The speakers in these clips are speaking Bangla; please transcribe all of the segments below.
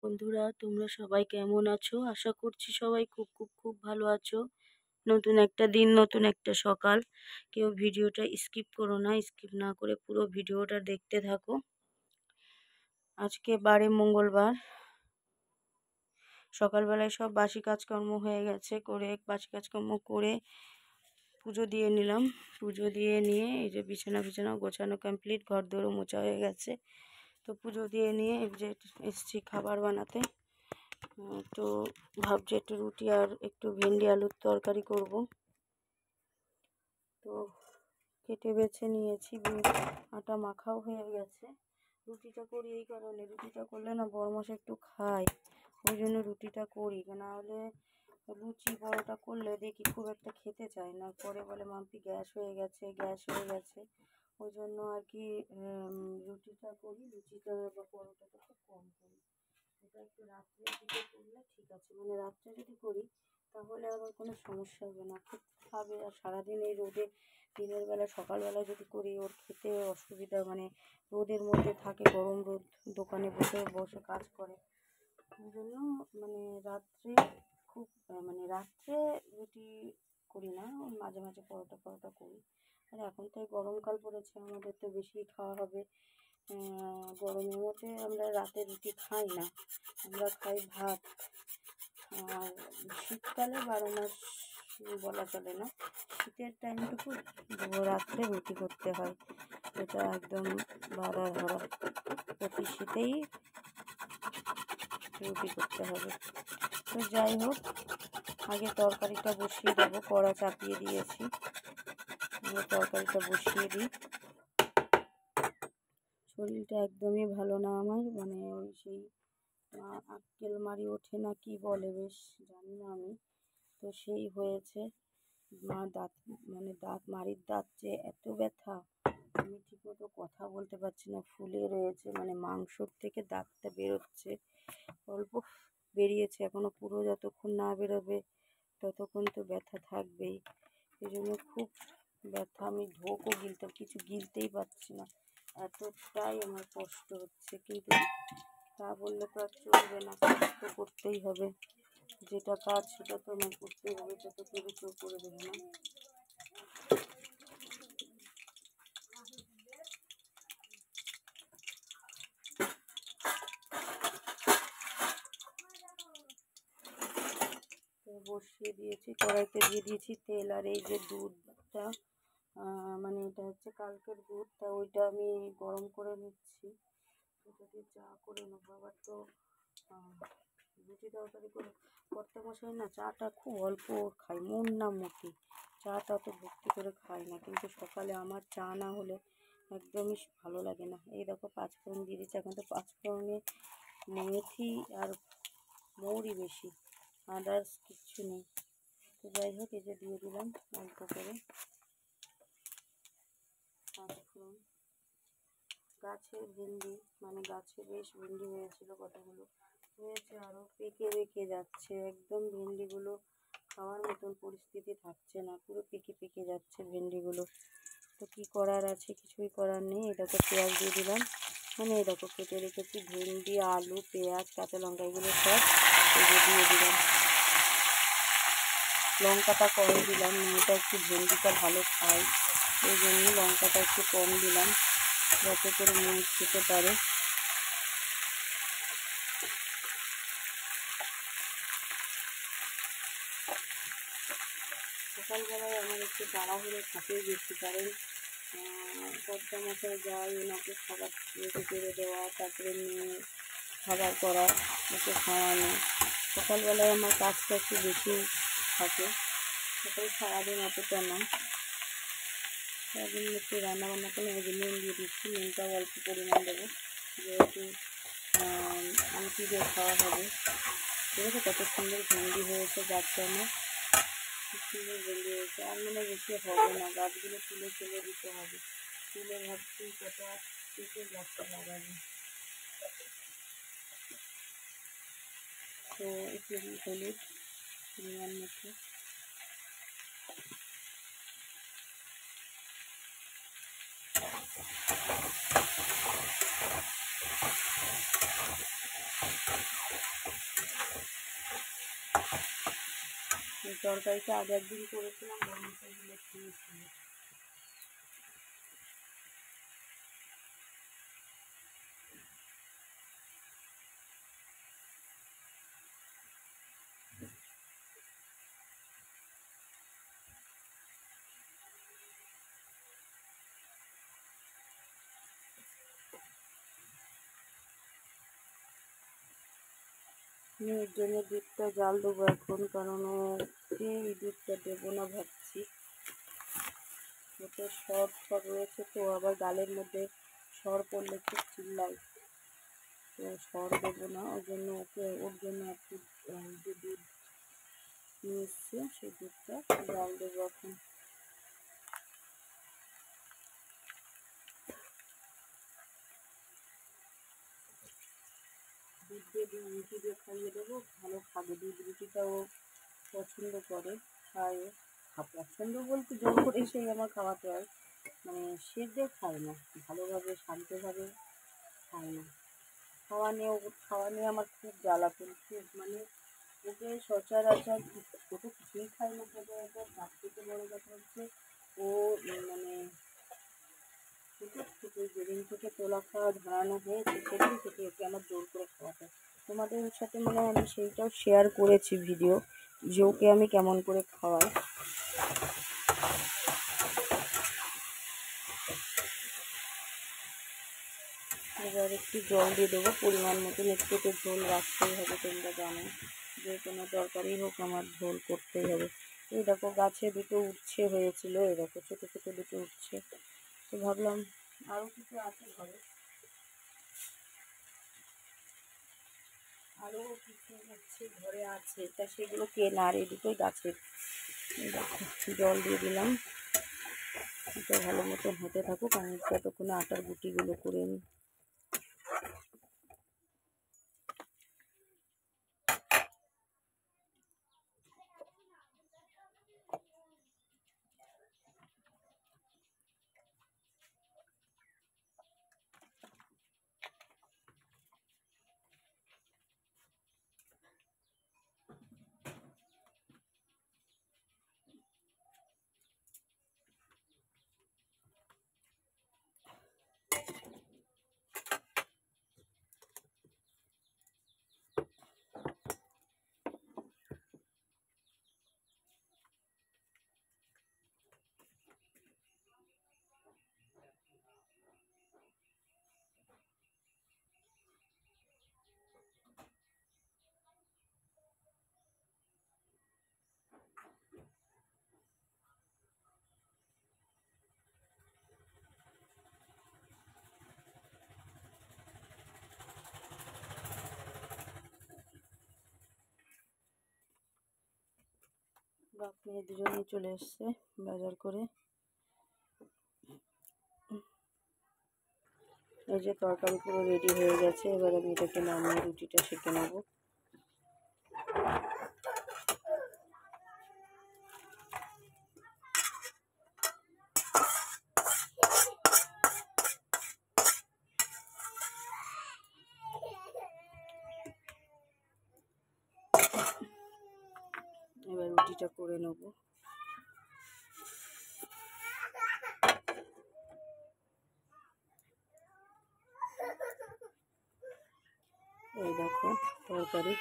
বন্ধুরা, তোমরা সবাই কেমন আছো? আশা করছি সবাই খুব খুব খুব ভালো আছো। নতুন একটা দিন, নতুন একটা সকাল। কেউ ভিডিওটা স্কিপ করো না, স্কিপ না করে পুরো ভিডিওটা দেখতে থাকো। আজকে মঙ্গলবার। সকালবেলায় সব বাসি কাজকর্ম হয়ে গেছে, বাসি কাজকর্ম করে পুজো দিয়ে নিলাম। পুজো দিয়ে নিয়ে এই যে বিছানা গোছানো কমপ্লিট, ঘর দোরও মোছা হয়ে গেছে। তো পুজো দিয়ে নিয়ে এই যে এসছি খাবার বানাতে। তো ভাবছি একটু রুটি আর একটু ভেন্ডি আলুর তরকারি করব। তো কেটে বেছে নিয়েছি, আটা মাখাও হয়ে গেছে। রুটিটা করি এই কারণে, রুটিটা করলে না বড়মশাই একটু খায়, ওই জন্য রুটিটা করি। না হলে লুচি পরোটা করলে দেখি খুব একটা খেতে চায় না, পরে বলে মাম্পি গ্যাস হয়ে গেছে। ওই জন্য আর কি রুটিটা করি, রুটিটা বা পরোটাটা খুব কম করি। এটা একটু রাত্রের দিকে করলে ঠিক আছে, মানে রাত্রে যদি করি তাহলে আবার কোনো সমস্যা হবে না, খুব খাবে। আর সারাদিন এই রোদে দিনের বেলা সকালবেলা যদি করি ওর খেতে অসুবিধা, মানে রোদের মধ্যে থাকে, গরম রোদ, দোকানে বসে বসে কাজ করে। ওই জন্য মানে রাত্রে খুব রাত্রে রুটি করি না, মাঝে মাঝে পরোটা করি। আর এখন তো গরমকাল পড়েছে, আমাদের তো বেশি খাওয়া হবে। গরমের মধ্যে আমরা রাতে রুটি খাই না, আমরা খাই ভাত। আর শীতকালে 12 মাস বলা চলে না, শীতের টাইমটুকু রাত্রে রুটি করতে হয়, এটা একদম বাধা ধরা, প্রতি শীতেই রুটি করতে হবে। তো যাই হোক, আগে তরকারিটা বসিয়ে দেবো, কড়া চাপিয়ে দিয়েছি, তরকারিটা বসিয়ে দিই। শরীরটা একদমই ভালো না আমার, মানে ওই সেই আক্কেল মারি ওঠে না কি বলে, বেশ জানি না আমি, তো সেই হয়েছে। মাড়ির দাঁত যে এত ব্যথা, আমি ঠিকমতো কথা বলতে পারছি না, ফুলে রয়েছে, মানে মাংসর থেকে দাঁতটা বেরোচ্ছে, অল্প বেরিয়েছে, এখনো পুরো যতক্ষণ না বেরোবে ততক্ষণ তো ব্যথা থাকবেই। এই জন্য খুব ব্যথা, আমি ঢোকও কিছু গিলতেই পারছি না, এতটাই আমার কষ্ট হচ্ছে। কিন্তু তা বললে তো আর চলবে না, কাজ তো করতেই হবে, যেটা কাজ সেটা তো আমার করতেই হবে, এটা তো কেউ করে দেবে না। তো বসিয়ে দিয়েছি, কড়াইতে দিয়ে দিয়েছি তেল, আর এই যে দুধটা, মানে এটা হচ্ছে কালকের দুধ, তা ওইটা আমি গরম করে নিচ্ছি, ওটা দিয়ে চা করে নেবো। আবার তো রুটি তরকারি করে কর্তা মশাই না চাটা খুব অল্প খায়, মন না মতি, চাটা অত ভর্তি করে খায় না, কিন্তু সকালে আমার চা না হলে একদমই ভালো লাগে না। এই দেখো পাঁচফোড়ন দিয়ে দিচ্ছি, এখন তো পাঁচফোড়নে মেথি আর মৌরি বেশি, আদার্স কিচ্ছু নেই। তো যাই হোক, এই যে দিয়ে দিলাম অল্প করে পাঁচফোড়ন। গাছের ভেন্ডি, মানে গাছে বেশ ভেন্ডি হয়েছিল, কতগুলো হয়েছে, আরও পেকে যাচ্ছে, একদম ভেন্ডিগুলো খাওয়ার মতন পরিস্থিতি থাকছে না, পুরো পেকে যাচ্ছে ভেন্ডিগুলো। তো কী করার আছে, কিছুই করার নেই। এটাকে পেঁয়াজ দিয়ে দিলাম, মানে এটাকে কেটে রেখেছি ভেন্ডি, আলু, পেঁয়াজ, কাঁচা লঙ্কা, এগুলো সব দিয়ে দিলাম। লঙ্কাটা কম দিলাম, মেয়েটা একটু ভেন্ডিটা ভালো খায়, এই জন্য লঙ্কাটা একটু কম দিলাম, যাতে করে মেয়ে খেতে পারে। সকালবেলায় আমার একটু তাড়াহুড়ো থাকে বেশি, কারণ কর্তা মশাই যায়, ওনাকে খাবার রেখে করে দেওয়া, তারপরে মেয়ে খাবার করা, ওকে খাওয়ানো। সকালবেলায় আমার কাজটা একটু বেশি থাকে, সকাল সারাদিন অতটা না, সারাদিন একটু রান্নাবান্না করে ওই নুন দিয়ে দিচ্ছি, নুনটাও অল্প পরিমাণ দেবো, যেহেতু রুটি দিয়ে খাওয়া হবে। দেখো কত সুন্দর ভেন্ডি হয়েছে, গাছটা আমার খুব সুন্দর ভেন্ডি হয়েছে, আর মানে বেশি হবে না, গাছগুলো তুলে দিতে হবে, তুলে ভাবছি কটা থেকে গাছটা লাগাবো। তো একটু হলুদ পরিমাণ মতো, তরকারিটা আগে একদিন করেছিলাম, বরমশাইগুলো খেয়েছিল। এর জন্য দুধটা জাল দেবো এখন, কারণ এই দুধটা দেবো না ভাবছি। ওতে সর রয়েছে তো, আবার গালের মধ্যে সর পড়লে খুব চিল্লাই, তো সর দেবো না। ওর জন্য ওর জন্য একটু যে দুধ নিয়ে এসছে সেই দুধটা জাল দেবো এখন। দুধ দিয়ে রুটি দিয়ে খাইয়ে দেবো, ভালো খাবে। দুধ রুটিটাও পছন্দ করে, খায়। পছন্দ বলতে জোর করে সেই আমার খাওয়াতে হয়, মানে সেদ্ধে খায় না, ভালোভাবে শান্তভাবে খায় না। খাওয়া নিয়ে আমার খুব জ্বালাতন, খুব মানে ওকে সচরাচর ও তো কিছুই খায় না সচরাচর। তার থেকে বড় কথা হচ্ছে ও মানে যেদিন থেকে তোলা খাওয়া ধরানো হয়েছে সেদিন থেকে ওকে আমার জোর করে খাওয়াতে হয়। তোমাদের সাথে মানে আমি সেইটাও শেয়ার করেছি ভিডিও, যে ওকে আমি কেমন করে খাওয়াই। এবার একটু জল দিয়ে দেবো পরিমাণ মতন, একটু তো ঝোল রাখতেই হবে, তোমরা জানো যে কোনো তরকারি হোক আমার ঝোল করতেই হবে। এই দেখো গাছে দুটো উচ্ছে হয়েছিল, এই দেখো ছোটো ছোটো দুটো উচ্ছে, তো ভাবলাম আরও কিছু আছে ঘরে, আরও কিছু উচ্ছে ঘরে আছে, তা সেগুলো কেনা, আর এই দুটোই গাছের। দেখো জল দিয়ে দিলাম, এটা ভালো মতন হতে থাকুক, আমি ততক্ষণে আটার গুটিগুলো করে নিই। বাপ মেয়ে দুজনেই চলে এসছে বাজার করে। এই যে তরকারি পুরো রেডি হয়ে গেছে, এবার আমি এটাকে নামিয়ে রুটিটা সেঁকে নেব। এবার রুটিটা করে নেব। এই দেখো তরকারি,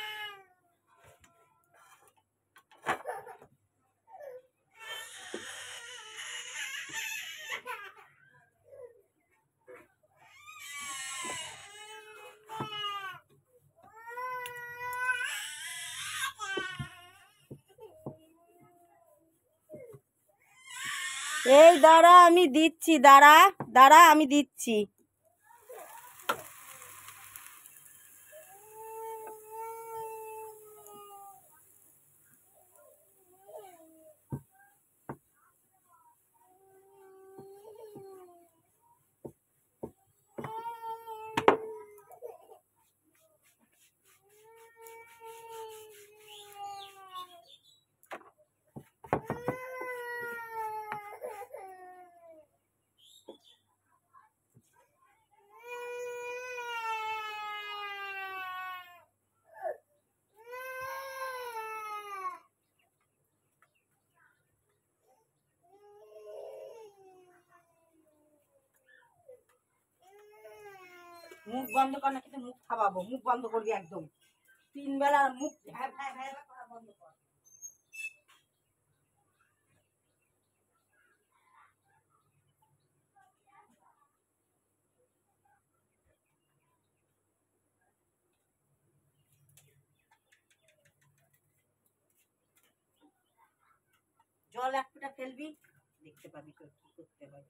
এই দাঁড়া আমি দিচ্ছি, দাঁড়া দাঁড়া আমি দিচ্ছি। মুখ বন্ধ কর না, কিন্তু মুখ খাওয়াবো। মুখ বন্ধ করবি একদম, 3 বেলা মুখ ভ্যা ভ্যা ভ্যা করা বন্ধ কর। জল এক ফোঁটা ফেলবি, দেখতে পাবি তোর কি করতে হয়।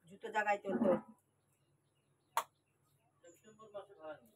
জুতো জায়গায় তোর তোর সেপ্টেম্বর মাসে ভাড়া নিই।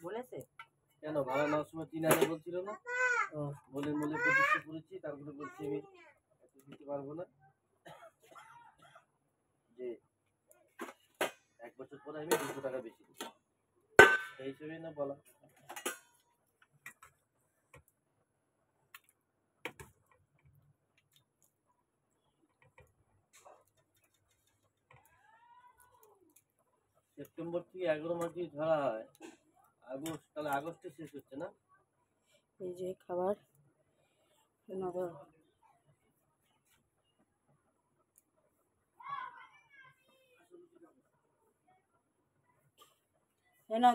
বলেছে কেন ভাড়া নেওয়ার সময় 3,000 বলছিল না? বলে বলে 2500 করেছি, তারপরে বলছি আমি এত দিতে পারবো না, যে 1 বছর পরে আমি 200 টাকা বেশি দেবো, সেই হিসেবেই না বলা। সেপ্টেম্বর থেকে 11 মাস যদি ধরা হয়, আগস্ট, তাহলে আগস্টে শেষ হচ্ছে না? এই যে খাবার এনা ধরো, এনা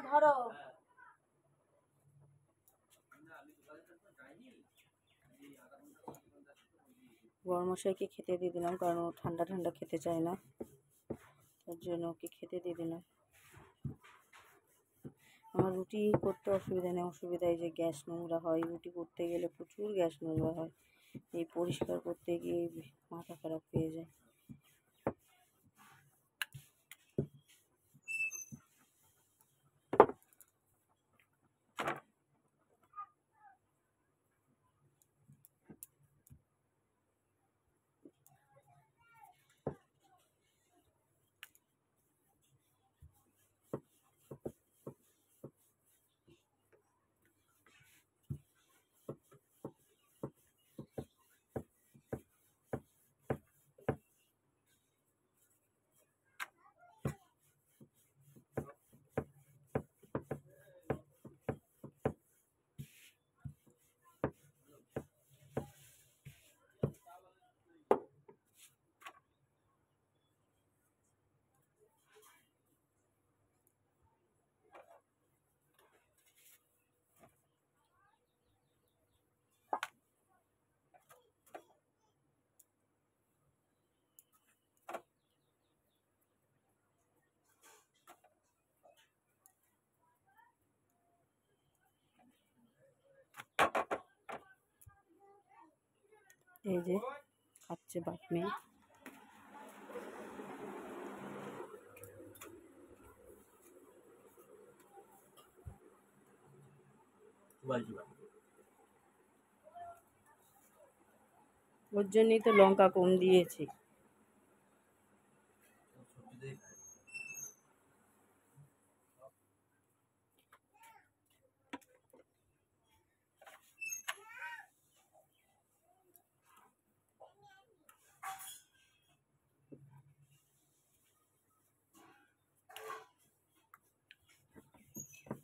ধরো। বড়মশাইকে খেতে দিয়ে দিলাম, কারণ ও ঠান্ডা ঠান্ডা খেতে চায় না, তার জন্য ওকে খেতে দিয়ে দিলাম। আমার রুটি করতে অসুবিধা নেই, অসুবিধা এই যে গ্যাস নোংরা হয়, রুটি করতে গেলে প্রচুর গ্যাস নোংরা হয়, এই পরিষ্কার করতে গিয়ে মাথা খারাপ হয়ে যায়। এই যে খাচ্ছে বাপ মেয়ে। ওর জন্যই তো লঙ্কা কম দিয়েছি।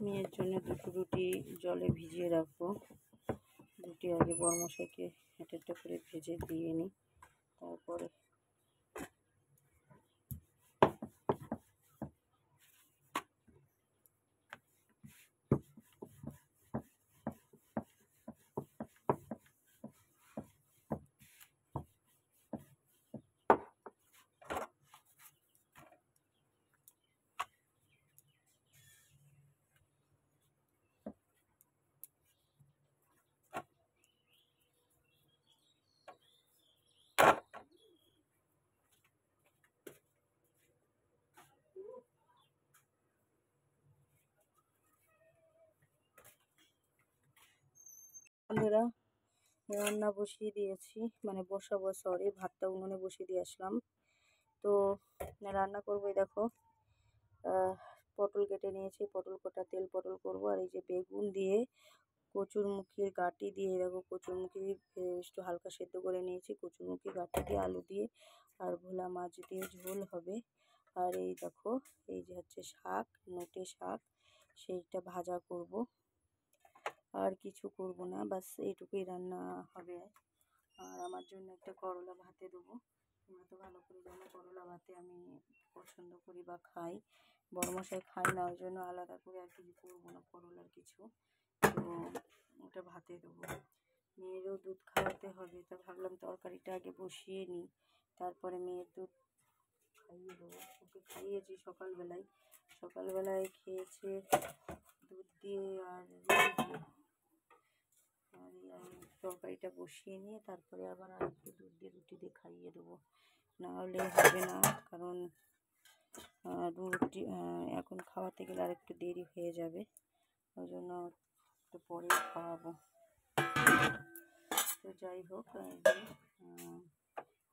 মেয়ের জন্য 2টো রুটি জলে ভিজিয়ে রাখবো। রুটি আগে বড়মশাইকে একটা করে ভেজে দিয়ে নিই, তারপরে বন্ধুরা রান্না বসিয়ে দিয়েছি, মানে বসাবো, সরি, ভাতটা উনুনে বসিয়ে দিয়ে আসলাম। তো রান্না করবো। দেখো পটল কেটে নিয়েছি, পটল কটা তেল পটল করবো। আর এই যে বেগুন দিয়ে কচুরমুখির গাঁটি দিয়ে, দেখো কচুরমুখি একটু হালকা সেদ্ধ করে নিয়েছি, কচুরমুখি গাঁটি দিয়ে আলু দিয়ে আর ভোলা মাছ দিয়ে ঝোল হবে। আর এই দেখো এই যে হচ্ছে শাক, নোটে শাক, সেইটা ভাজা করব, আর কিছু করব না, বাস এইটুকুই রান্না হবে। আর আমার জন্য একটা করলা ভাতে দেবো। তোমরা তো ভালো করে জানো করলা ভাতে আমি পছন্দ করি বা খাই, বড়মশাই খাই না, ওই জন্য আলাদা করে আর কিছু করবো না করলার কিছু। তো ওটা ভাতে দেবো। মেয়েরও দুধ খাওয়াতে হবে, তা ভাবলাম তরকারিটা আগে বসিয়ে নিই, তারপরে মেয়ের দুধ খাইয়ে দেবো। ওকে খাইয়েছি সকালবেলায় খেয়েছে দুধ দিয়ে আর রুটি দিয়ে। আর তরকারিটা বসিয়ে নিয়ে তারপরে আবার আরেকটু দুধ দিয়ে রুটি দিয়ে খাইয়ে দেবো, না হলে হবে না। কারণ রুটি এখন খাওয়াতে গেলে আর একটু দেরি হয়ে যাবে, ওই জন্য একটু পরে খাওয়াবো। তো যাই হোক,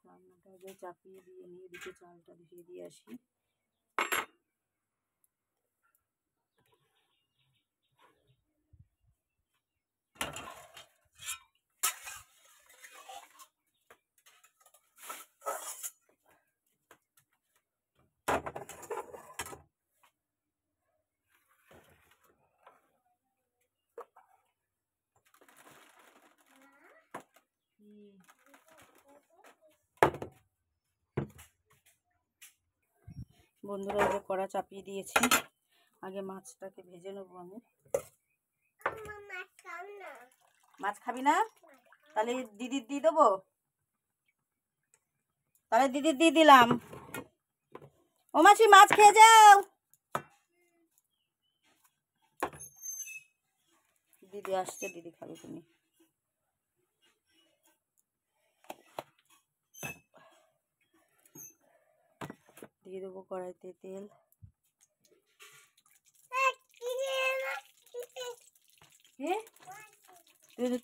রান্নাটা আগে চাপিয়ে দিয়ে নিয়ে এদিকে চালটা ধুয়ে দিয়ে আসি। বন্ধুরা যে কড়া চাপিয়ে দিয়েছি, আগে মাছটাকে ভেজে নেবো আমি। মাছ খাবি না? তাহলে দিদির দিয়ে দেবো, তাহলে দিদির দিয়ে দিলাম। ও মাসি মাছ খেয়ে যাও। দিদি আসছে, দিদি খাবে তুমি। দিয়ে দেবো কড়াইতে তেল।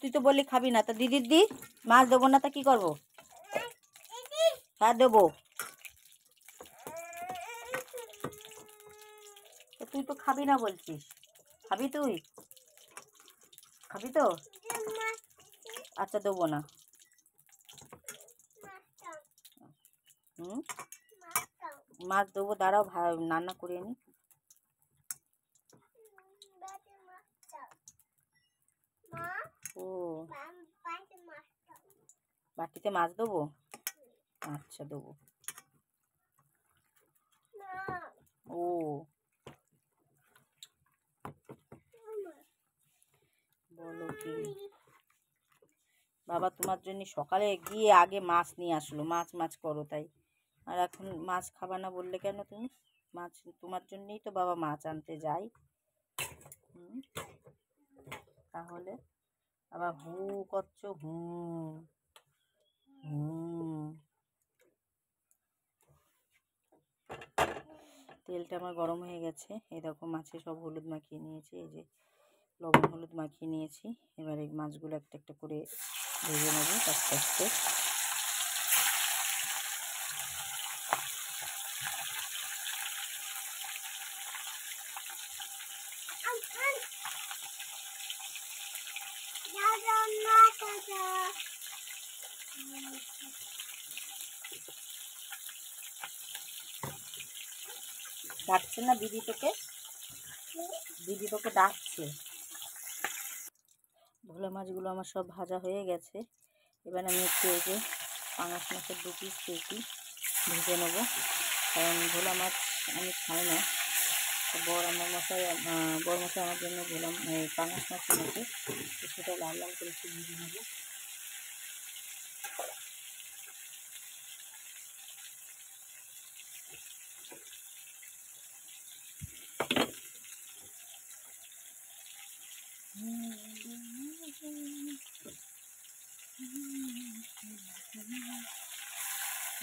তুই তো বললি খাবি না, তা দিদির দি মাছ দেবো না, তা কি করবো? হ্যাঁ দেবো। তুই তো খাবি না বলছিস, খাবি? তুই খাবি তো? আচ্ছা দেবো না। মাছ দেবো, দাঁড়াও রান্না করে নি। ও বাটিতে মাছ দেবো, আচ্ছা দেবো। ও বলো কি বাবা, তোমার জন্য সকালে গিয়ে আগে মাছ নিয়ে আসলো, মাছ করো তাই, আর এখন মাছ খাবা না বললে কেন তুমি? মাছ তোমার জন্যই তো বাবা মাছ আনতে যাই। তাহলে আবার হু করছো, তেলটা আমার গরম হয়ে গেছে। এই দেখো মাছে সব হলুদ মাখিয়ে নিয়েছি, এই যে লবণ হলুদ মাখিয়ে নিয়েছি। এবার এই মাছগুলো একটা একটা করে ভেজে নেবো আস্তে আস্তে। ডাকছে না দিদি তোকে? দিদি তোকে ডাকছে। ভোলা মাছগুলো আমার সব ভাজা হয়ে গেছে। এবার আমি একটু এই যে পাঙাশ মাছের 2 পিস কেজি ভেজে নেবো, কারণ ভোলা মাছ আমি খাই না। বড় মশাই আমার জন্য ভোলা পাঙাশ মাছ এনেছে, তো সেটা লাল লাল করে একটু ভেজে নেবো।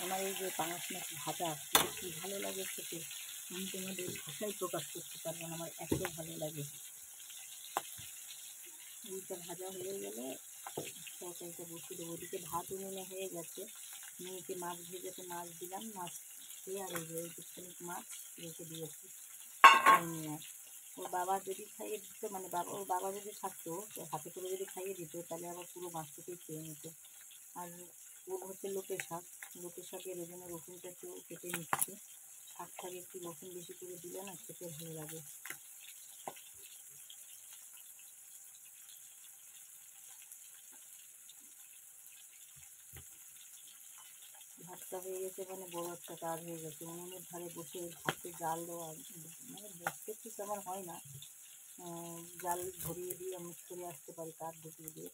আমার এই যে পাঙাশ মাছ ভাজা কি ভালো লাগে খেতে, আমি তোমাদের ভাষায় প্রকাশ করতে পারবো না, আমার এত ভালো লাগে। এইটা ভাজা হয়ে গেলে তরকারিটা বসিয়ে দেবো। ওদিকে ভাত উনুনে হয়ে গেছে, মেয়েকে মাছ ভেজেতে মাছ দিলাম, মাছ দিয়ে আর ওই যে একটুখানি মাছ রেখে দিয়েছি নিয়ে। ওর বাবা যদি খাইয়ে দিত, মানে ওর বাবা যদি থাকতো হাতে করে যদি খাইয়ে দিত তাহলে আবার পুরো মাছটাকেই খেয়ে নিত। আর ওর হচ্ছে লোটে শাক, লোটে শাকের ওই জন্য রসুনটা একটু কেটে নিচ্ছি। শাক শাকে একটু রসুন বেশি করে দিলে না খেতে ভালো লাগে। ভাতটা হয়ে গেছে, মানে বড় একটা কাজ হয়ে গেছে। উনুনের ধারে বসে ভাতে জাল দেওয়া, মানে বসতে ঠিক আমার হয় না, জাল ধরিয়ে দিয়ে আমি সরে আসতে পারি কাঠ ঢুকিয়ে দিয়ে,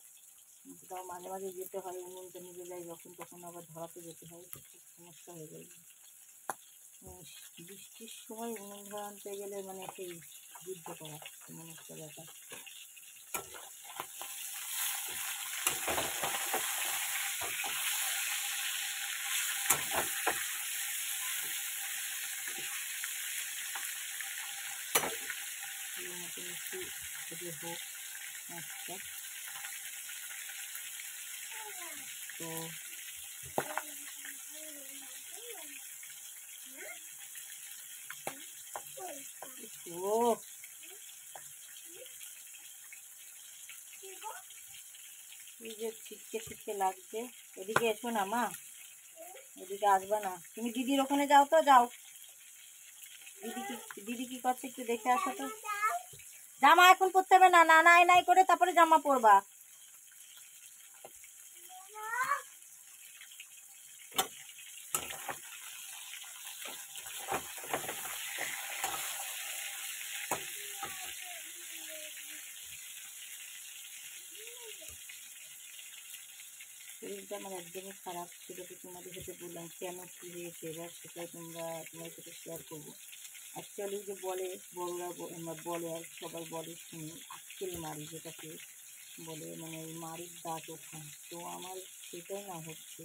কিন্তু তাও মাঝে মাঝে যেতে হয়, উনুনটা নিভে যায় যখন তখন আবার ধরাতে যেতে হয়, খুব সমস্যা হয়ে যায়। বৃষ্টির সময় উনুন ধরা আনতে গেলে মানে সেই যুদ্ধ করা এমন একটা ব্যাপার। মতো একটু ভেজে হোক মাছটা। তো ও এই যে ছিটকে ছিটকে লাগছে, এদিকে এসো না মা, এদিকে আসবে না, তুমি দিদির ওখানে যাও তো, যাও। দিদি কি করছে একটু দেখে আসো তো। জামা এখন পরতে হবে না, না নাই নাই করে তারপরে জামা পরবা। শরীরটা আমার একদমই খারাপ, সেটা তো তোমাদের সাথে বললাম কেন কী হয়েছে, এবার সেটা তোমার সাথে শেয়ার করবো। অ্যাকচুয়ালি যে বলে বড়রা বলে আর সবাই বলে শুনি, আক্কেল মারি যেটাকে বলে, মানে ওই মারির দাঁত ওঠা, তো আমার সেটাই না হচ্ছে।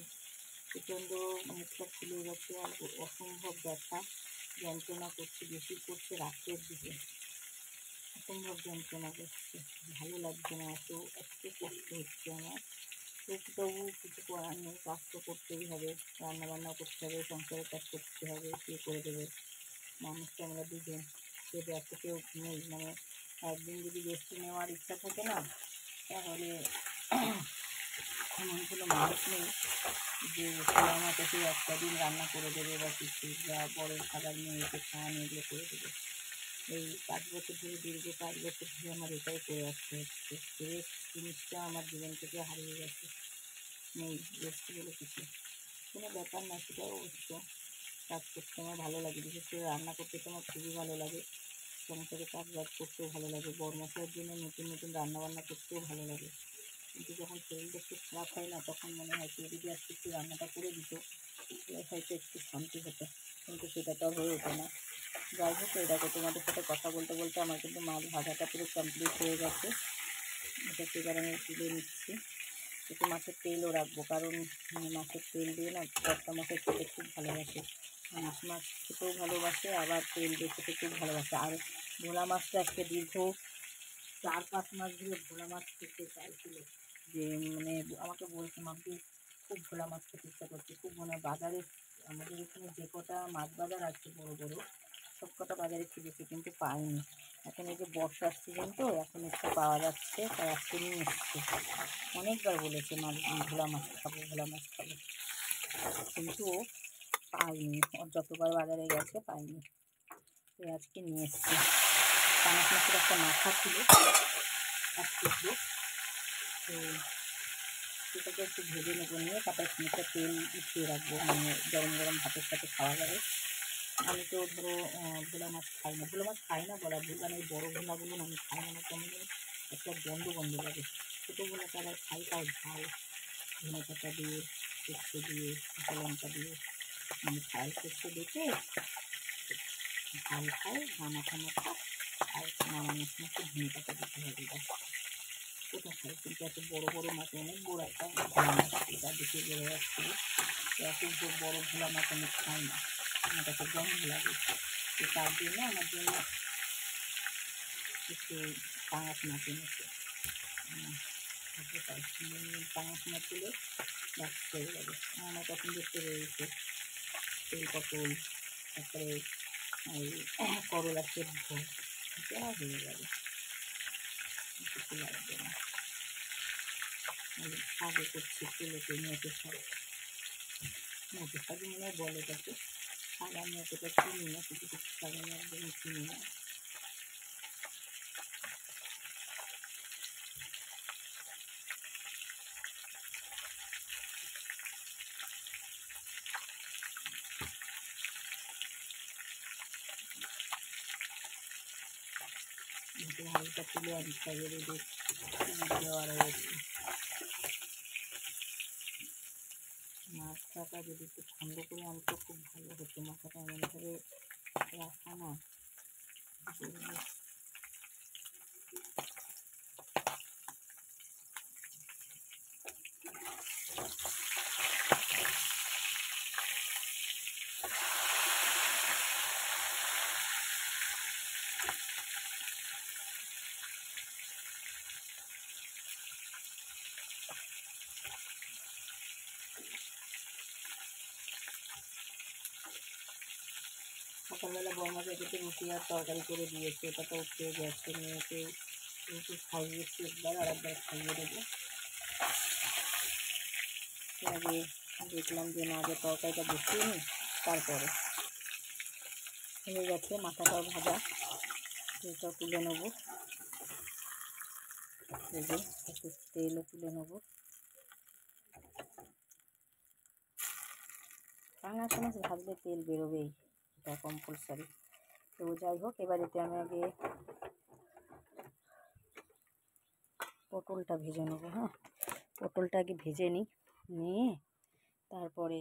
প্রচণ্ড মুখটা ফুলে গেছে আর অসম্ভব ব্যথা, যন্ত্রণা করছে, বেশি করছে রাত্রের দিকে, অসম্ভব যন্ত্রণা করছে, ভালো লাগছে না, এত কষ্ট হচ্ছে আমার। তবু কিছু করার নেই, কাজ তো করতেই হবে, রান্নাবান্না করতে হবে, সংসারের কাজ করতে হবে, কে করে দেবে, মানুষ তো আমরা দুজন, সে ব্যস্ত কেউ নেই। মানে একদিন যদি রেস্ট নেওয়ার ইচ্ছা থাকে না, তাহলে এমন কোনো মানুষ নেই যে সে আমাকে সেই একটা দিন রান্না করে দেবে বা কিছু, বা বড় খাবার নিয়ে এসে খাওয়ানো এগুলো করে দেবে। এই 5 বছর ধরে, দীর্ঘ 5 বছর ধরে আমার এটাই করে আসতে হচ্ছে। রেস্ট জিনিসটা আমার জীবন থেকে হারিয়ে গেছে, নেই রেস্ট বলে কিছু। কোনো ব্যাপার না, সেটাও অবশ্য কাজ করতে আমার ভালো লাগে, বিশেষ করে রান্না করতে তো আমার খুবই ভালো লাগে, সংসারে কাজ বাজ করতেও ভালো লাগে, বড় মশলার জন্য নতুন নতুন রান্নাবান্না করতেও ভালো লাগে। কিন্তু যখন শরীরটা একটু খারাপ হয় না, তখন মনে হয় কেউ যদি আজকে একটু রান্নাটা করে দিত হয়তো একটু শান্তি হতো, কিন্তু সেটা তো আর হয়ে ওঠে না। যাই হোক, এই দেখো তোমাদের সাথে কথা বলতে বলতে আমার কিন্তু মাছ ভাজাটা পুরো কমপ্লিট হয়ে গেছে। এটাকে এবার আমি তুলে নিচ্ছি, একটু মাছের তেলও রাখবো, কারণ মাছের তেল দিয়ে না কর্তা মাছের খেতে খুব ভালোবাসে, মাছ খেতেও ভালোবাসে, আবার তেল দিয়ে খেতে খুব ভালোবাসে। আর ভোলা মাছটা আজকে দীর্ঘ 4-5 মাস ধরে ভোলা মাছ খেতে চাইছিল, যে মানে আমাকে বলছে মাম্পি খুব ভোলা মাছ খেতে ইচ্ছা করছে, খুব মানে বাজারে আমাদের এখানে যে কটা মাছ বাজার আছে বড় বড়, সব কটা বাজারে খুঁজেছি কিন্তু পাইনি। এখন এই যে বর্ষার সিজন তো, এখন একটু পাওয়া যাচ্ছে, তাই আজকে নিয়ে এসছে। অনেকবার বলেছে ভোলা মাছ খাবো, ভোলা মাছ খাবো, কিন্তু পাইনি, যতবার বাজারে গেছে পাইনি, তাই আজকে নিয়ে এসছে। পাঙাশ মাছের একটা মাথা ছিল 1 টুকরো, তো সেটাকে একটু ভেজে নেবো, নিয়ে তারপরে খানিকটা তেল উঠিয়ে রাখবো, মানে গরম গরম ভাতের সাথে খাওয়া যাবে। আমি তো ধরো ভোলা মাছ খাই না, ভোলা মাছ খাই না বলা ভুল, মানে বড়ো ভোলাগুলো আমি খাই না, কেমন একটা গন্ধ গন্ধ লাগে। ছোটো ভোলাটা আবার খাই, তাও ঝাল, ধনে পাতা দিয়ে, সর্ষে দিয়ে, কাঁচা লঙ্কা দিয়ে, মানে ঝাল সর্ষে দেখে ঝাল খাই, মাখা মাখা, আর নামানোর সময় একটু ধনে পাতা দিতে হবে, ওটা খাই। কিন্তু এত বড়ো বড়ো মাছ, অনেক বড়ো একটা ভোলা মাছ, এটা দেখে বেড়ে যাচ্ছিল, এত বড়ো ভোলা মাছ আমি খাই না, আমার কাছে গন্ধ লাগে। তো তার জন্য আমার জন্য একটু পাঙাশ মাছ এনেছে, পাঙাশ মাছ তুলে বাস হয়ে যাবে। আমার পছন্দের তো রয়েছে তেল পটল, তারপরে ওই করলা সেদ্ধ, এটা হয়ে যাবে, কিছু লাগবে না। শাকে করছি তেলেতে মেথি শাক, মেথি শাকই মনে হয় বলে তাকে। শাক আমি অতটা চিনি না, কিছু কিছু শাক আমি একদমই চিনি না। হালকা তুলে আমি শাকের দেওয়া রয়েছে। মাথাটা যদি একটু ঠান্ডা করে আনতো খুব ভালো হতো, মাথাটা এমনভাবে রাখা না। সকালবেলা বর্মাকে একটু রুটি আর তরকারি করে দিয়েছে, ওটা তো উঠে গেছে। মেয়েকে রুটি খাইয়েছি একবার, আর একবার খাইয়ে দেবো। আগে দেখলাম যে না, আগে তরকারিটা বসিয়ে নিই, তারপরে হয়ে গেছে। মাথাটাও ভাজা, তেলটাও তুলে নেবো, এই যে একটু তেলও তুলে নেবো। পাঙাশ মাছ ভাজলে তেল বেরোবেই, এটা কম্পালসারি। তো যাই হোক, এবার এতে আমি আগে পটলটা ভেজে নেবো। হ্যাঁ, পটলটা আগে ভেজে নিয়ে তারপরে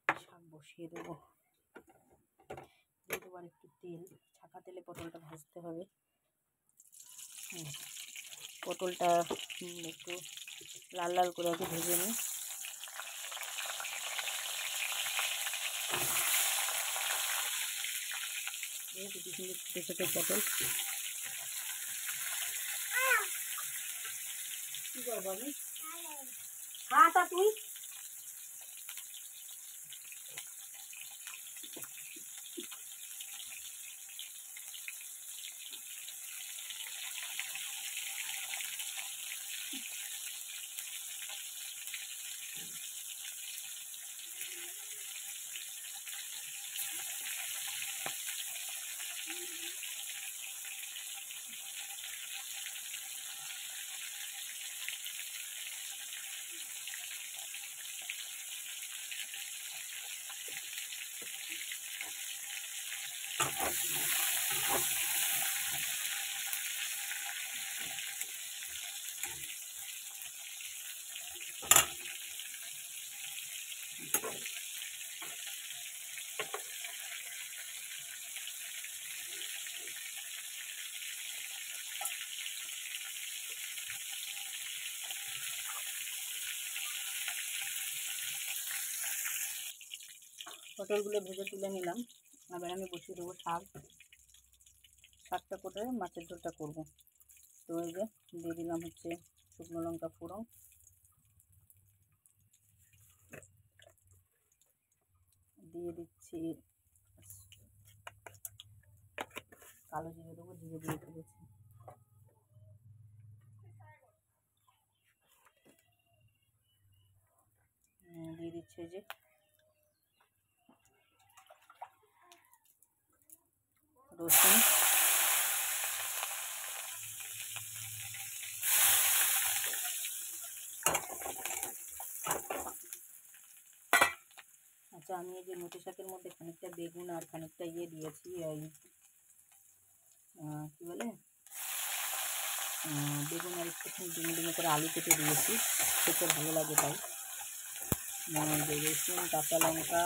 শাক বসিয়ে দেবো। দিয়ে দেবো আর একটু তেল, ছাকা তেলে পটলটা ভাজতে হবে। পটলটা একটু লাল লাল করে আগে ভেজে নিই। ছোটো ছোটো পটল, কী করবো আমি? হ্যাঁ, তা তুই পটলগুলো ভেজে তুলে নিলাম। এবার আমি বসিয়ে দেবো শাকটা করে মাছের ঝোলটা করবো। তো এই যে দিয়ে দিলাম হচ্ছে শুকনো লঙ্কা ফোড়ন, দিয়ে দিচ্ছি কালো জিরে দেবো, জিরে দিয়ে ফেলেছি। দিয়ে দিচ্ছে যে রসুন, আচ্ছা আমি এই যে মেথি শাকের মধ্যে খানিকটা বেগুন আর খানিকটা দিয়েছি, ওই কী বলে বেগুন আর একটুখানি ডিমে ডিমে করে আলু কেটে দিয়েছি, খেতে ভালো লাগে তাই। রসুন, কাঁচা লঙ্কা,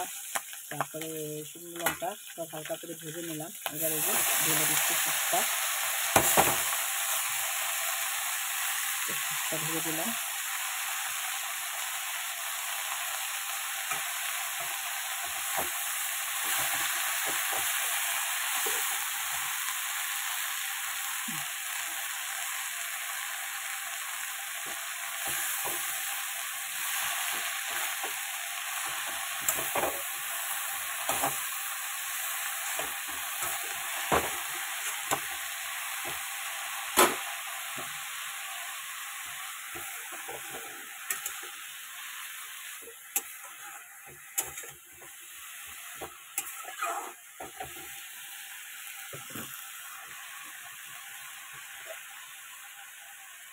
তারপরে শুকনো লঙ্কা সব হালকা করে ভেজে নিলাম। এবার এই যে ঢেলে দিচ্ছি শাকটা, ভেজে দিলাম।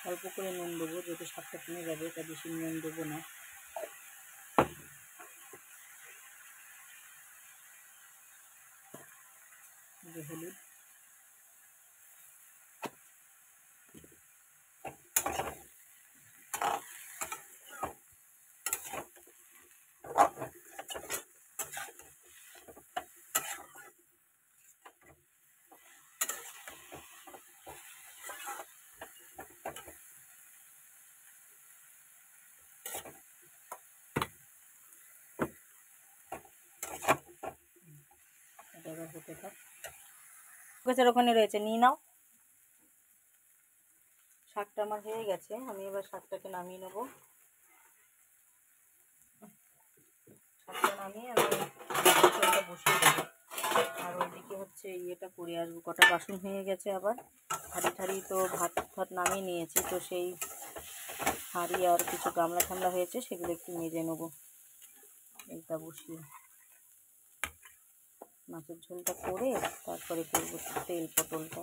অল্প করে নুন দেবো, যেহেতু শাকটা কমে যাবে, তা বেশি নুন দেবো না। হলুদ, এটা এবার হতে থাক। গাছের ওখানে রয়েছে, নিয়ে নাও। শাকটা আমার হয়ে গেছে, আমি এবার শাকটাকে নামিয়ে নেবো। শাকটা নামিয়ে আমি মাছের বসিয়ে দেবো। আর ওইদিকে হচ্ছে ইয়েটা করে আসবো, কটা বাসন হয়ে গেছে আবার। হাঁড়ি তো ভাত নামিয়ে নিয়েছি, তো সেই হাঁড়ি আর কিছু গামলা ঠামলা হয়েছে, সেগুলো একটু মেজে নেবো। এইটা বসিয়ে মাছের ঝোলটা করে তারপরে করবো তেল পটলটা।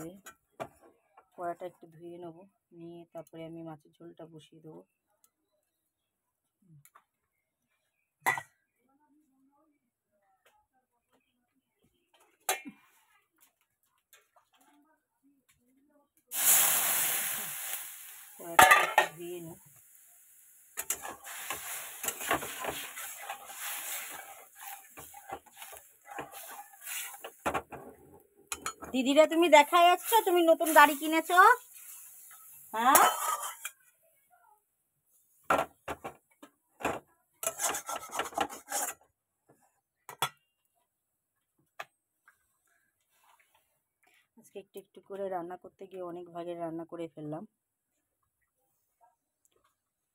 এই কড়াটা একটু ধুয়ে নেবো, নিয়ে তারপরে আমি মাছের ঝোলটা বসিয়ে দেবো। কড়াটা একটু ধুয়ে নিই। দিদিরা তুমি দেখাই যাচ্ছ, তুমি নতুন গাড়ি কিনেছো? হ্যাঁ, আজকে একটু একটু করে রান্না করতে গিয়ে অনেক ভাগের রান্না করে ফেললাম।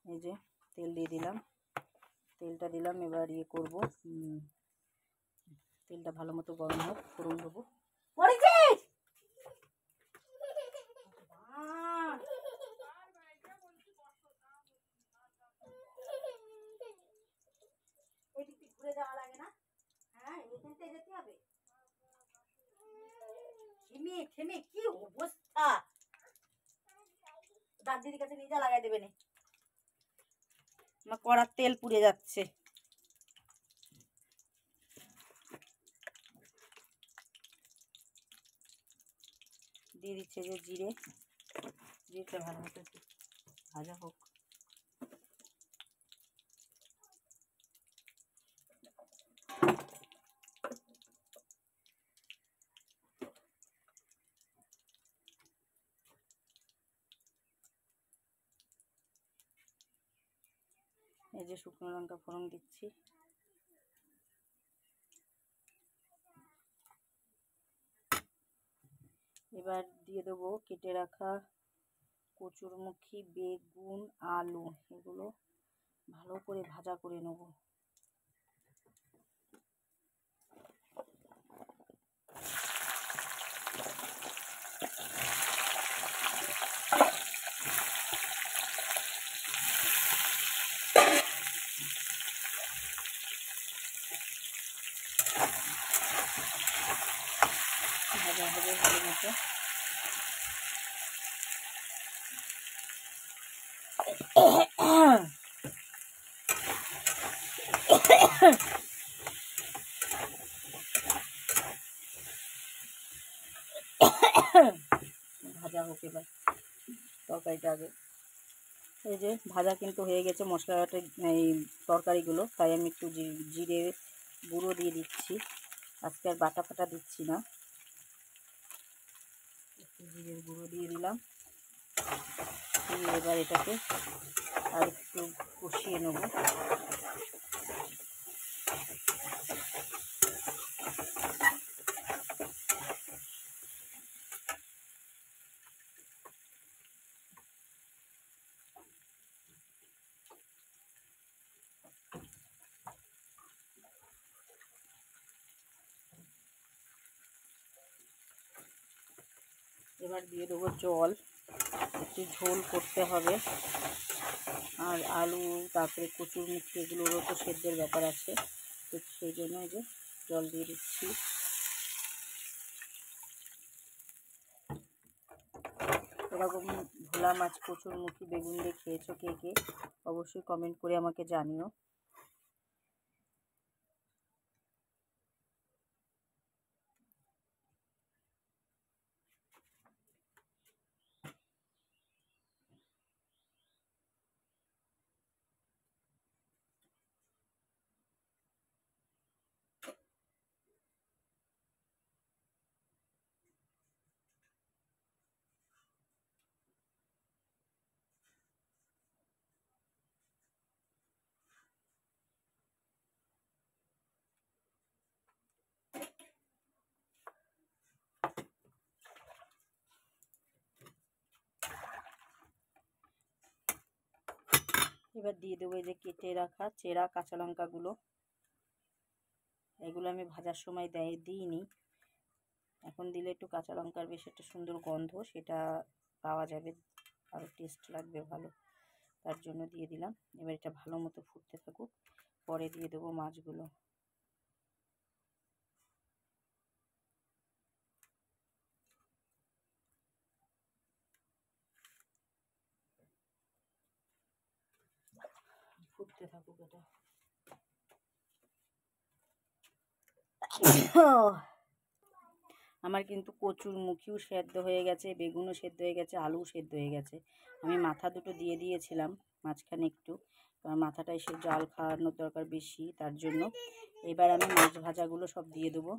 এই যে তেল দিয়ে দিলাম, তেলটা দিলাম, এবার ইয়ে করবো, তেলটা ভালো মতো গরম হোক, ফোড়ন দেবো। ঘুরে যাওয়া লাগে না? হ্যাঁ, এখান থেকে যেতে হবে। ঘেমে কি অবস্থা, দাদির কাছে নিজে লাগাই দেবে না। আমার কড়ার তেল পুড়ে যাচ্ছে। দিয়ে দিচ্ছে যে জিরে, জিরেটা ভালো মতো ভাজা হোক। এই যে শুকনো লঙ্কা ফোড়ন দিচ্ছি। এবার দিয়ে দেবো কেটে রাখা কচুরমুখী, বেগুন, আলু, এগুলো ভালো করে ভাজা করে নেব। ভাজা হবে ভালো মতো। ভাজা হোক এবার তরকারিটা আগে। এই যে ভাজা কিন্তু হয়ে গেছে মশলাটা, এই তরকারিগুলো, তাই আমি একটু জিরে গুঁড়ো দিয়ে দিচ্ছি। আজকে আর বাটা ফাটা দিচ্ছি না, একটু জিরের গুঁড়ো দিয়ে দিলাম। দিয়ে এবার এটাকে আর একটু কষিয়ে নেব। এবার দিয়ে দেবো জল, একটু ঝোল করতে হবে। আর আলু তারপরে কচুরমুখী এগুলোরও তো সেদ্ধের ব্যাপার আছে, তো সেই জন্য এই যে জল দিয়ে দিচ্ছি। এরকম ভোলা মাছ কচুরমুখী বেগুন দিয়ে খেয়েছো কে কে, অবশ্যই কমেন্ট করে আমাকে জানিও। এবার দিয়ে দেবো এই যে কেটে রাখা চেরা কাঁচা লঙ্কাগুলো। এগুলো আমি ভাজার সময় দিইনি, এখন দিলে একটু কাঁচা লঙ্কার বেশ একটা সুন্দর গন্ধ সেটা পাওয়া যাবে, আরও টেস্ট লাগবে ভালো, তার জন্য দিয়ে দিলাম। এবার এটা ভালো মতো ফুটতে থাকুক, পরে দিয়ে দেবো মাছগুলো। ফুটতে থাকুক এটা। আমার কিন্তু কচুরমুখীও সেদ্ধ হয়ে গেছে, বেগুনও সেদ্ধ হয়ে গেছে, আলুও সেদ্ধ হয়ে গেছে। আমি মাথা দুটো দিয়ে দিয়েছিলাম মাঝখানে একটু, কারণ মাথাটা এসে জাল খাওয়ানোর দরকার বেশি, তার জন্য। এবার আমি মাছ ভাজাগুলো সব দিয়ে দেবো।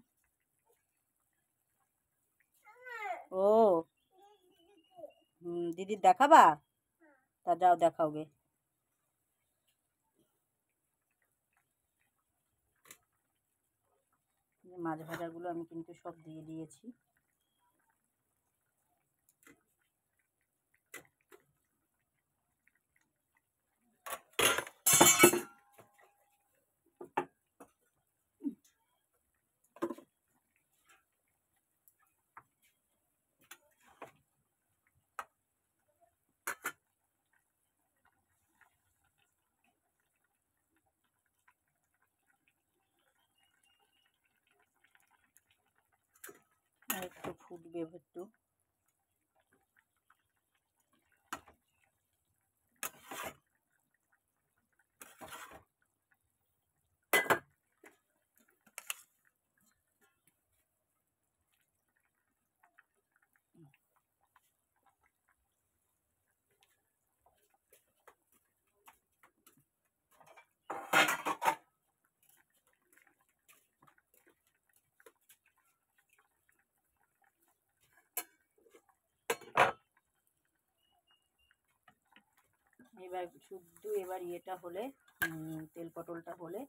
ও দিদির দেখাবা? তা যাও দেখাও গে। মাছ ভাজাগুলো আমি কিন্তু সব দিয়ে দিয়েছি। আর একটু ফুটবে একটু। এবার শুদ্ধ এবার ইয়েটা হলে, তেল পটলটা হলে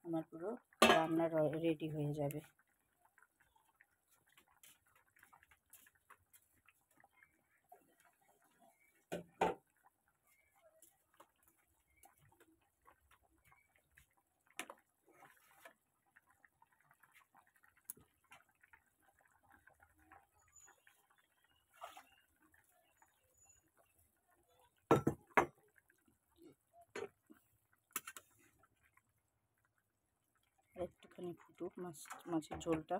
আমার পুরো রান্না রেডি হয়ে যাবে। একটুখানি ফুটুক মাছের ঝোলটা।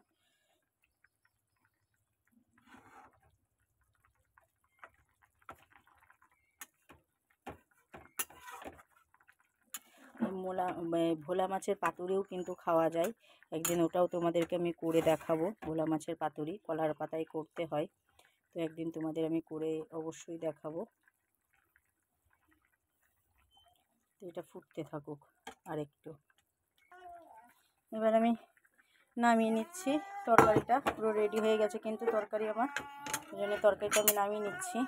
ভোলা মাছের পাতুরিও কিন্তু খাওয়া যায়, একদিন ওটাও তোমাদেরকে আমি করে দেখাবো। ভোলা মাছের পাতুরি কলার পাতায় করতে হয়, তো একদিন তোমাদের আমি করে অবশ্যই দেখাবো। তো এটা ফুটতে থাকুক আর একটু। এবার আমি নামিয়ে নিচ্ছি, তরকারিটা পুরো রেডি হয়ে গেছে কিন্তু তরকারি আমার, ওই জন্য তরকারিটা আমি নামিয়ে নিচ্ছি।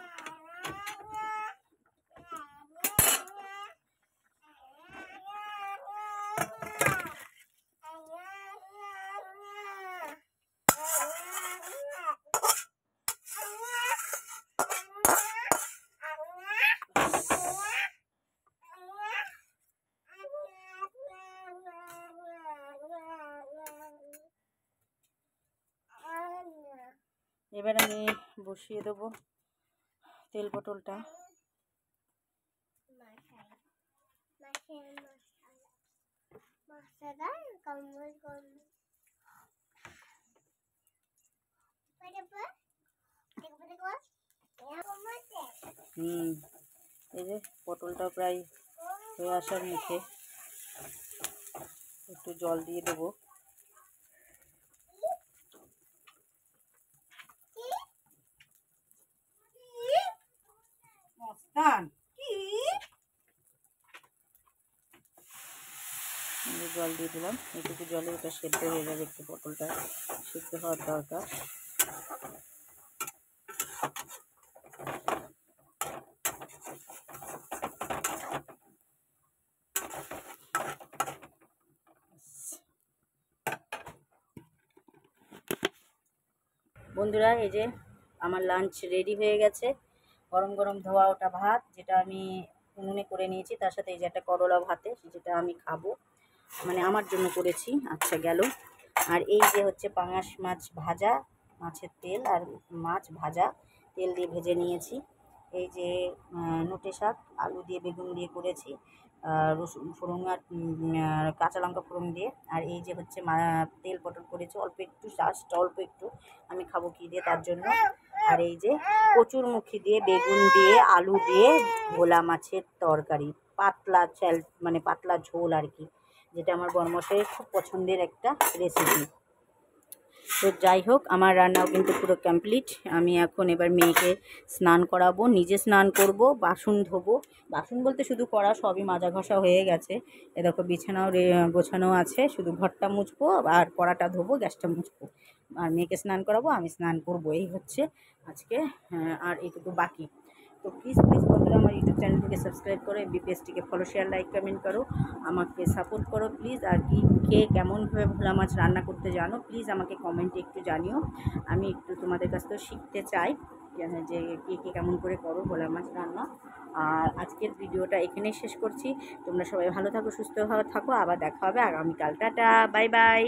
এবার আমি বসিয়ে দেবো তেল পটলটা। এই যে পটলটা প্রায় হয়ে আসার মুখে, একটু জল দিয়ে দেবো। জল দিয়ে দিলাম, এইটুকু জলে ওটা সেদ্ধ হয়ে যাবে, একটু পটলটা সেদ্ধ হওয়ার দরকার। বন্ধুরা, এই যে আমার লাঞ্চ রেডি হয়ে গেছে। গরম গরম ধোয়া ওটা ভাত, যেটা আমি উনুনে করে নিয়েছি, তার সাথে এই যে একটা করলা ভাতে, যেটা আমি খাবো, মানে আমার জন্য করেছি। আচ্ছা গেল। আর এই যে হচ্ছে পাঙাশ মাছ ভাজা, মাছের তেল আর মাছ ভাজা, তেল দিয়ে ভেজে নিয়েছি। এই যে নোটে শাক আলু দিয়ে বেগুন দিয়ে করেছি, রসুন ফোড়ন আর কাঁচা লঙ্কা ফোড়ন দিয়ে। আর এই যে হচ্ছে তেল পটল করেছি, অল্প একটু, জাস্ট অল্প একটু, আমি খাবো কি দিয়ে তার জন্য। আর এই যে কচুরমুখী দিয়ে বেগুন দিয়ে আলু দিয়ে ভোলা মাছের তরকারি, পাতলা মানে পাতলা ঝোল আর কি, যেটা আমার বরমশাইয়ের খুব পছন্দের একটা রেসিপি। তো যাই হোক, আমার রান্নাও কিন্তু পুরো কমপ্লিট। আমি এখন এবার মেয়েকে স্নান করাবো, নিজে স্নান করব, বাসন ধোবো। বাসন বলতে শুধু কড়া, সবই মাজা ঘষা হয়ে গেছে। এ দেখো বিছানাও গোছানো আছে, শুধু ঘরটা মুছবো আর কড়াটা ধোবো, গ্যাসটা মুছবো, আর মেয়েকে স্নান করাবো, আমি স্নান করবো। এই হচ্ছে আজকে, আর এইটুকু বাকি। তো প্লিজ বন্ধুরা, আমার ইউটিউব চ্যানেলটিকে সাবস্ক্রাইব করো, এমবি পেজটিকে ফলো, শেয়ার, লাইক, কমেন্ট করো, আমাকে সাপোর্ট করো প্লিজ। আর কে কেমনভাবে ভোলা মাছ রান্না করতে জানো, প্লিজ আমাকে কমেন্টে একটু জানিও। আমি একটু তোমাদের কাছ থেকে শিখতে চাই যে কে কেমন করে করো ভোলা মাছ রান্না। আর আজকের ভিডিওটা এখানেই শেষ করছি। তোমরা সবাই ভালো থাকো, সুস্থ থাকো, আবার দেখা হবে আগামীকাল। Tata, bye bye.